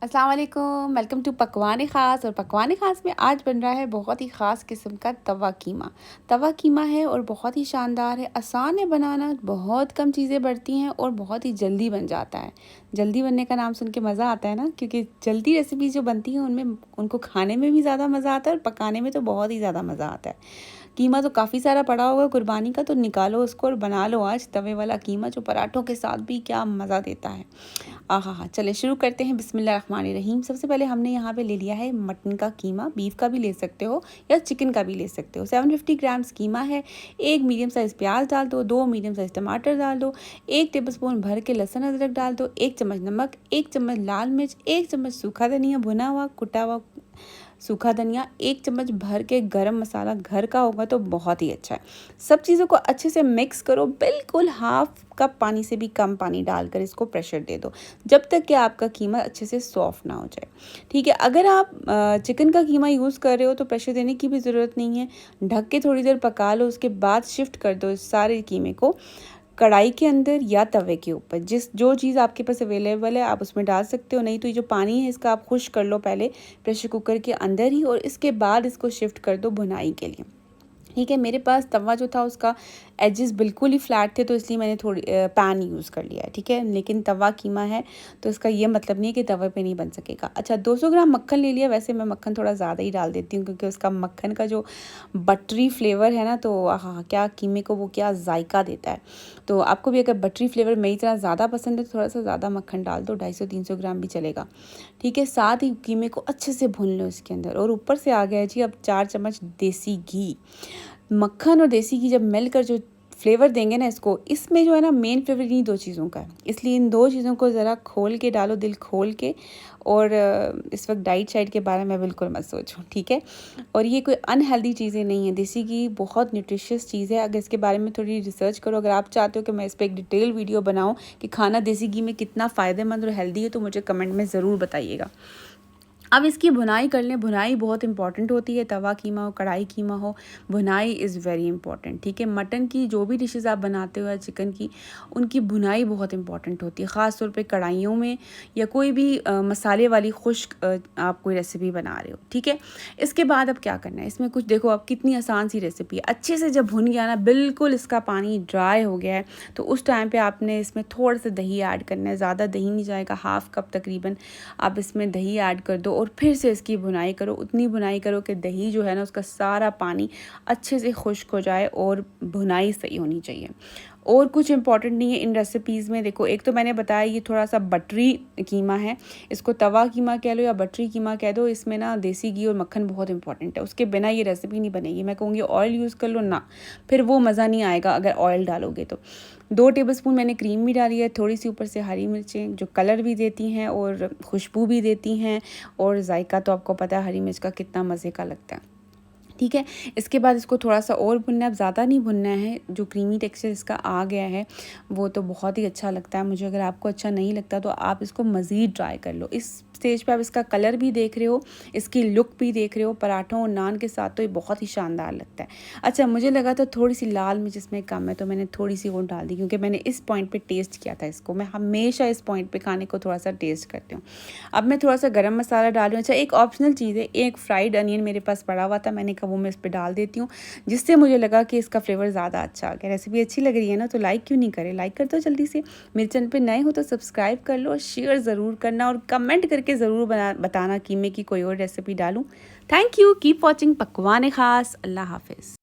अस्सलाम वालेकुम, welcome to पकवान ख़ास। और पकवान ख़ास में आज बन रहा है बहुत ही ख़ास किस्म का तवा कीमा। तवा कीमा है और बहुत ही शानदार है, आसान है बनाना, बहुत कम चीज़ें बढ़ती हैं और बहुत ही जल्दी बन जाता है। जल्दी बनने का नाम सुन के मज़ा आता है ना, क्योंकि जल्दी रेसिपीज़ जो बनती हैं उनमें उनको खाने में भी ज़्यादा मज़ा आता है और पकाने में तो बहुत ही ज़्यादा मज़ा आता है। कीमा तो काफ़ी सारा पड़ा होगा कुर्बानी का, तो निकालो उसको और बना लो आज तवे वाला कीमा, जो पराठों के साथ भी क्या मज़ा देता है। आहा हा, चले शुरू करते हैं। बिस्मिल्लाहिर्रहमानिर्रहीम। सबसे पहले हमने यहाँ पे ले लिया है मटन का कीमा, बीफ का भी ले सकते हो या चिकन का भी ले सकते हो। 750 ग्राम्स कीमा है। एक मीडियम साइज़ प्याज डाल दो, 2 मीडियम साइज़ टमाटर डाल दो, 1 टेबलस्पून भर के लहसुन अदरक डाल दो, 1 चम्मच नमक, 1 चम्मच लाल मिर्च, 1 चम्मच सूखा धनिया भुना हुआ कुटा हुआ सूखा धनिया, 1 चम्मच भर के गरम मसाला, घर का होगा तो बहुत ही अच्छा है। सब चीज़ों को अच्छे से मिक्स करो, बिल्कुल हाफ कप पानी से भी कम पानी डालकर इसको प्रेशर दे दो, जब तक कि आपका कीमा अच्छे से सॉफ्ट ना हो जाए। ठीक है, अगर आप चिकन का कीमा यूज़ कर रहे हो तो प्रेशर देने की भी ज़रूरत नहीं है। ढक के थोड़ी देर पका लो, उसके बाद शिफ्ट कर दो इस सारे कीमे को कढ़ाई के अंदर या तवे के ऊपर। जो चीज़ आपके पास अवेलेबल है आप उसमें डाल सकते हो, नहीं तो ये जो पानी है इसका आप खुश कर लो पहले प्रेशर कुकर के अंदर ही, और इसके बाद इसको शिफ्ट कर दो भुनाई के लिए। ठीक है, मेरे पास तवा जो था उसका एजेस बिल्कुल ही फ्लैट थे, तो इसलिए मैंने थोड़ी पैन यूज़ कर लिया है। ठीक है, लेकिन तवा कीमा है तो इसका ये मतलब नहीं है कि तवे पे नहीं बन सकेगा। अच्छा, 200 ग्राम मक्खन ले लिया। वैसे मैं मक्खन थोड़ा ज़्यादा ही डाल देती हूँ, क्योंकि उसका मक्खन का जो बटरी फ्लेवर है ना, तो हाँ, क्या कीमे को वो क्या जायका देता है। तो आपको भी अगर बटरी फ्लेवर मेरी तरह ज़्यादा पसंद है तो थोड़ा सा ज़्यादा मक्खन डाल दो, 250-300 ग्राम भी चलेगा। ठीक है, साथ ही कीमे को अच्छे से भून लो इसके अंदर। और ऊपर से आ गया जी अब 4 चम्मच देसी घी। मक्खन और देसी घी जब मिलकर जो फ्लेवर देंगे ना इसको, इसमें जो है ना मेन फ्लेवर इन्हीं दो चीज़ों का है, इसलिए इन दो चीज़ों को ज़रा खोल के डालो, दिल खोल के। और इस वक्त डाइट शाइट के बारे में बिल्कुल मत सोचो। ठीक है, और ये कोई अनहेल्दी चीज़ें नहीं है। देसी घी बहुत न्यूट्रिशियस चीज़ है। अगर इसके बारे में थोड़ी रिसर्च करो, अगर आप चाहते हो कि मैं इस पर एक डिटेल वीडियो बनाऊँ कि खाना देसी घी में कितना फ़ायदेमंद और हेल्दी है, तो मुझे कमेंट में ज़रूर बताइएगा। अब इसकी भुनाई कर लें। भुनाई बहुत इंपॉर्टेंट होती है, तवा कीमा हो कढ़ाई कीमा हो, भुनाई इज़ वेरी इंपॉर्टेंट। ठीक है, मटन की जो भी डिशेस आप बनाते हो या चिकन की, उनकी भुनाई बहुत इंपॉर्टेंट होती है, ख़ास तौर पे कढ़ाइयों में, या कोई भी मसाले वाली खुश्क आप कोई रेसिपी बना रहे हो। ठीक है, इसके बाद अब क्या करना है इसमें, कुछ देखो अब कितनी आसान सी रेसिपी है। अच्छे से जब भुन गया ना, बिल्कुल इसका पानी ड्राई हो गया है, तो उस टाइम पर आपने इसमें थोड़ा सा दही ऐड करना है। ज़्यादा दही नहीं जाएगा, हाफ कप तकरीबन आप इसमें दही ऐड कर दो और फिर से इसकी भुनाई करो। उतनी भुनाई करो कि दही जो है ना उसका सारा पानी अच्छे से खुश्क हो जाए और भुनाई सही होनी चाहिए। और कुछ इंपॉर्टेंट नहीं है इन रेसिपीज़ में। देखो, एक तो मैंने बताया ये थोड़ा सा बटरी कीमा है, इसको तवा कीमा कह लो या बटरी कीमा कह दो। इसमें ना देसी घी और मक्खन बहुत इंपॉर्टेंट है, उसके बिना ये रेसिपी नहीं बनेगी। मैं कहूँगी ऑयल यूज़ कर लो ना, फिर वो मज़ा नहीं आएगा अगर ऑयल डालोगे तो। 2 टेबलस्पून मैंने क्रीम भी डाली है, थोड़ी सी ऊपर से हरी मिर्चें जो कलर भी देती हैं और खुशबू भी देती हैं, और जायका तो आपको पता है हरी मिर्च का कितना मज़े का लगता है। ठीक है, इसके बाद इसको थोड़ा सा और भुनना है, अब ज़्यादा नहीं भुनना है। जो क्रीमी टेक्सचर इसका आ गया है वो तो बहुत ही अच्छा लगता है मुझे। अगर आपको अच्छा नहीं लगता तो आप इसको मज़ीद ट्राई कर लो। इस स्टेज पे आप इसका कलर भी देख रहे हो, इसकी लुक भी देख रहे हो, पराठों और नान के साथ तो ये बहुत ही शानदार लगता है। अच्छा, मुझे लगा था थोड़ी सी लाल मिर्च इसमें कम है, तो मैंने थोड़ी सी और डाल दी, क्योंकि मैंने इस पॉइंट पे टेस्ट किया था इसको। मैं हमेशा इस पॉइंट पे खाने को थोड़ा सा टेस्ट करती हूँ। अब मैं थोड़ा सा गरम मसाला डाल रही हूँ। अच्छा, एक ऑप्शनल चीज़ है, एक फ्राइड अनियन मेरे पास पड़ा हुआ था, मैंने कहा वो मैं इस पर डाल देती हूँ, जिससे मुझे लगा कि इसका फ्लेवर ज़्यादा अच्छा आ गया। रेसिपी अच्छी लग रही है ना, तो लाइक क्यों नहीं करें, लाइक कर दो जल्दी से। मेरे चैनल पे नए हो तो सब्सक्राइब कर लो, शेयर ज़रूर करना और कमेंट करके ज़रूर बताना कीमे की कोई और रेसिपी डालूँ। थैंक यू, कीप वॉचिंग पकवान ख़ास। अल्लाह हाफिज़।